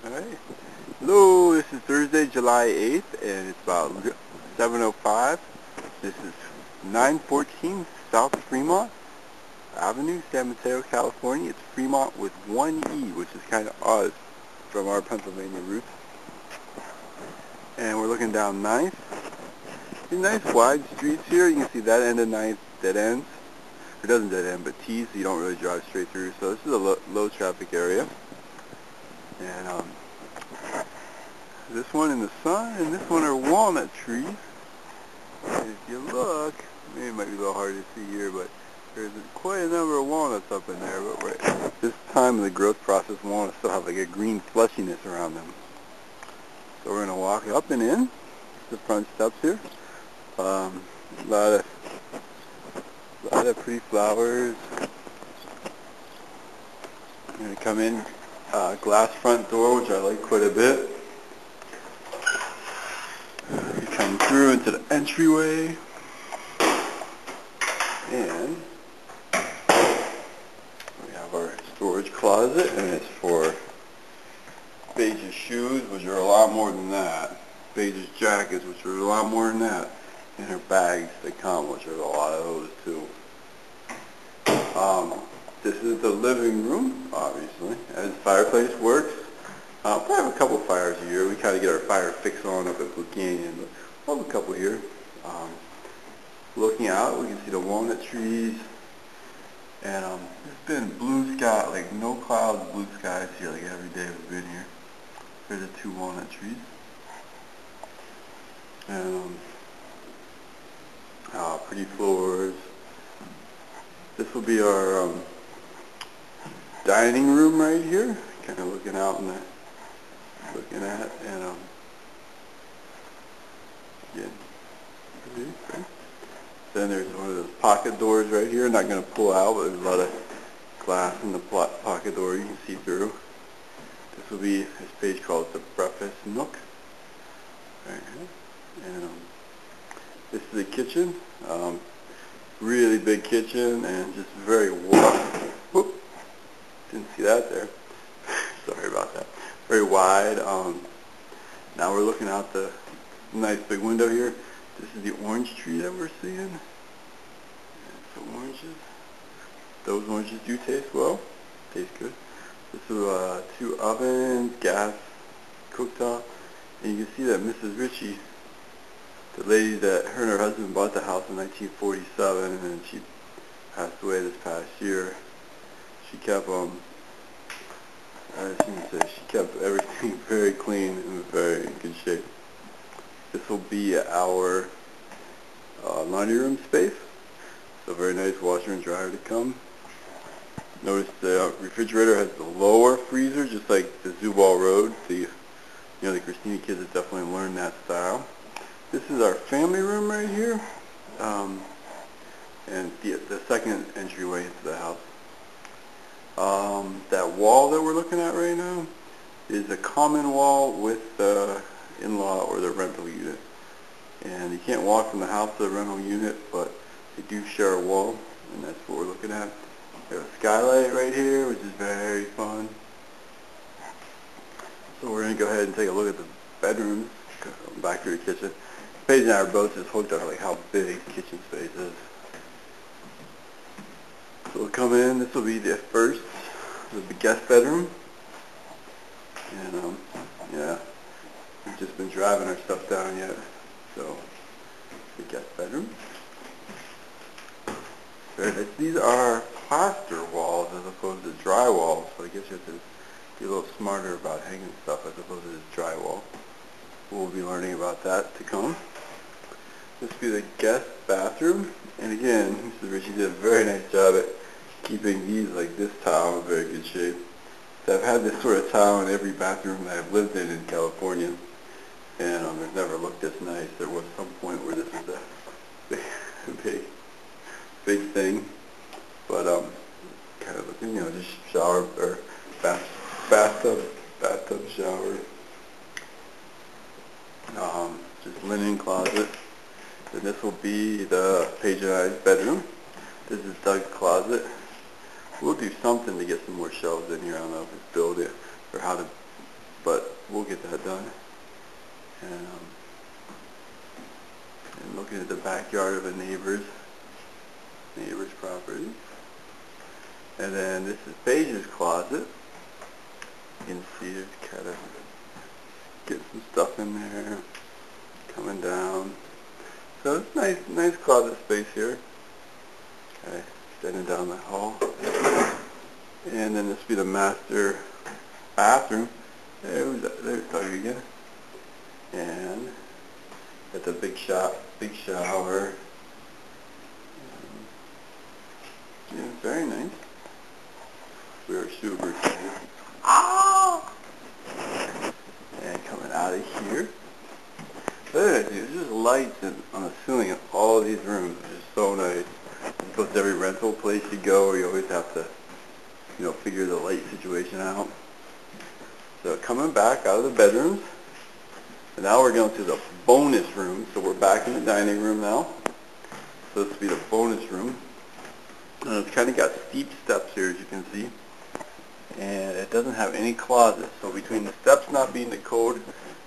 Alright. Hello, this is Thursday, July 8th, and it's about 7:05. This is 914 South Fremont Avenue, San Mateo, California. It's Fremont with one E, which is kind of odd from our Pennsylvania roots. And we're looking down 9th. These nice wide streets here. You can see that end of 9th dead ends. It doesn't dead end, but T's, so you don't really drive straight through. So this is a low traffic area. And this one in the sun and this one are walnut trees. And if you look, maybe it might be a little hard to see here, but there's quite a number of walnuts up in there. But right at this time of the growth process, walnuts still have like a green fleshiness around them. So we're going to walk up and in the front steps here. A lot of pretty flowers. I'm going to come in, glass front door, which I like quite a bit. You come through into the entryway, and we have our storage closet, and it's for Paige's shoes, which are a lot more than that. Paige's jackets, which are a lot more than that. And her bags that come, which are a lot of those too. This is the living room, obviously, as the fireplace works. Probably have a couple fires a year. We kind of get our fire fix on up at Blue Canyon, but we'll have a couple here. Looking out, we can see the walnut trees, and it's been blue sky, like no clouds, blue skies here, like every day we've been here. There's the two walnut trees. And pretty floors. This will be our dining room right here, kind of looking out and looking at, and again, then there's one of those pocket doors right here. Not going to pull out, but there's a lot of glass in the pocket door you can see through. This will be, as Paige calls it, the breakfast nook. Right here. And this is the kitchen. Really big kitchen and just very wide. Whoop! Didn't see that there. Sorry about that. Very wide. Now we're looking out the nice big window here. This is the orange tree that we're seeing. The oranges. Those oranges do taste well. Taste good. This is 2 ovens, gas cooktop, and you can see that Mrs. Ritchie, the lady that her and her husband bought the house in 1947, and she passed away this past year. She kept she kept everything very clean and very in good shape. This will be our laundry room space. So very nice washer and dryer to come. Notice the refrigerator has the lower freezer, just like the Zubal Road. The Christina kids have definitely learned that style. This is our family room right here, and the second entryway into the house. That wall that we're looking at right now is a common wall with the in-law or the rental unit. And you can't walk from the house to the rental unit, but they do share a wall, and that's what we're looking at. We have a skylight right here, which is very fun. So we're going to go ahead and take a look at the bedrooms, back to the kitchen. Paige and I are both just hooked on like how big kitchen space is. So we'll come in. This will be the first, the guest bedroom, and yeah, we've just been driving our stuff down yet. So the guest bedroom. Very nice. These are plaster walls as opposed to drywall, so I guess you have to be a little smarter about hanging stuff as opposed to just drywall. We'll be learning about that to come. This will be the guest bathroom, and again, Mrs. Ritchie did a very nice job at keeping these, like this tile, in very good shape. So I've had this sort of tile in every bathroom that I've lived in California, and it's never looked this nice. There was some point where this was a big thing, but kind of looking, just shower or bathtub shower. Just linen closet. And this will be the Paige and I's bedroom. This is Doug's closet. We'll do something to get some more shelves in here. I don't know if it's build it or how to, but backyard of a neighbor's property. And then this is Paige's closet. You can see there's kind of getting some stuff in there, coming down. So it's nice closet space here. Okay, extending down the hall. And then this will be the master bathroom. There's Doug again. And got the big shower. Yeah, very nice. We are super excited. And coming out of here. Look at this, there's just lights on the ceiling in all of these rooms. It's just so nice. As opposed to every rental place you go where you always have to, figure the light situation out. So coming back out of the bedrooms. And now we're going to the bonus room. So we're back in the dining room now. So this will be the bonus room. And it's kind of got steep steps here, as you can see. And it doesn't have any closets. So between the steps not being the code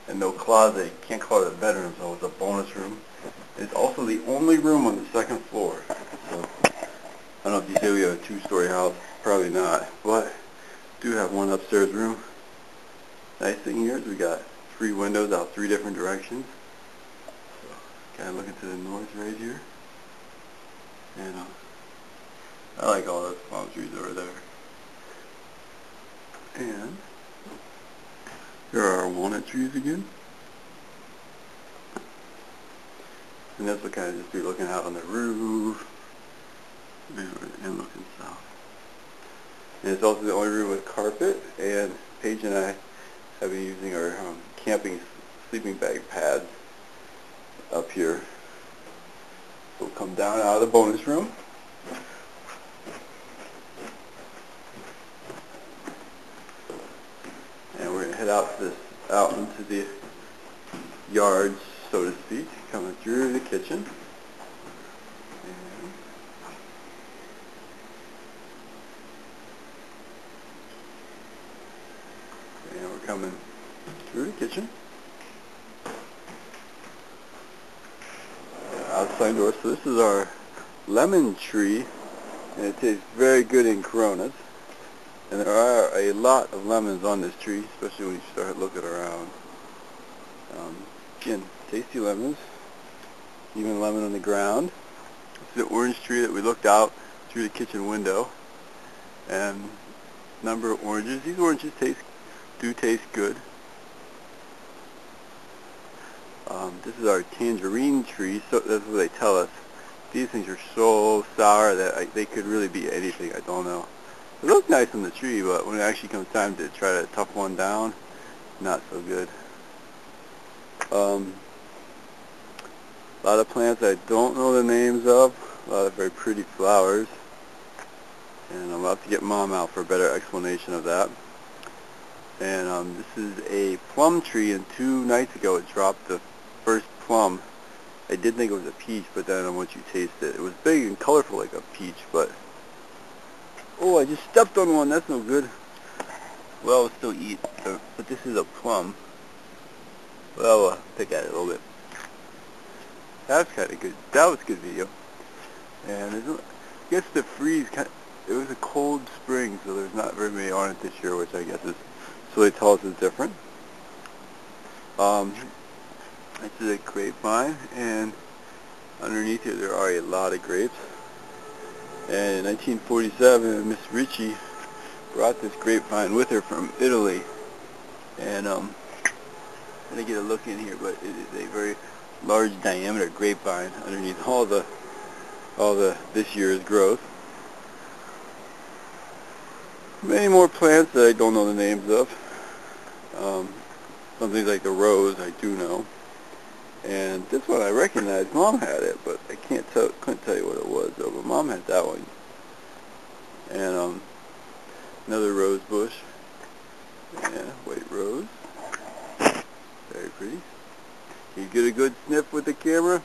and no closet, you can't call it a bedroom, so it's a bonus room. It's also the only room on the second floor. So I don't know if you say we have a two-story house. Probably not. But do have one upstairs room. Nice thing here is we got 3 windows out 3 different directions. So kind of looking to the north right here. And I like all those palm trees over there. And here are our walnut trees again. And this will kind of just be looking out on the roof. And looking south. And it's also the only room with carpet. And Paige and I have been using our camping sleeping bag pads up here. So we'll come down out of the bonus room. And we're going to head out into the yard, so to speak, coming through the kitchen. And we're coming through the kitchen. Outside door. So this is our lemon tree, and it tastes very good in Coronas. And there are a lot of lemons on this tree, especially when you start looking around. Again, tasty lemons. Even lemon on the ground. This is the orange tree that we looked out through the kitchen window. And number of oranges. These oranges do taste good. This is our tangerine tree. So that's what they tell us. These things are so sour that they could really be anything. I don't know. It looks nice on the tree, but when it actually comes time to try to tough one down, not so good. A lot of plants I don't know the names of. A lot of very pretty flowers. And I'm about to get Mom out for a better explanation of that. And this is a plum tree, and 2 nights ago it dropped the first plum. I did think it was a peach, but then once you taste it, it was big and colorful like a peach, but oh, I just stepped on one. That's no good. Well, I'll still eat, but this is a plum. Well, we'll pick at it a little bit. That's kind of good. That was a good video. And I guess the freeze, it was a cold spring, so there's not very many on it this year, which I guess is, so they tell us is different. This is a grapevine, and underneath here there are a lot of grapes. And in 1947, Miss Ritchie brought this grapevine with her from Italy. And I'm going to get a look in here, but it is a very large diameter grapevine underneath all the this year's growth. Many more plants that I don't know the names of. Some things like the rose I do know. And this one I recognize. Mom had it, but I couldn't tell you what it was though. But Mom had that one. And another rose bush. Yeah, white rose. Very pretty. Can you get a good sniff with the camera?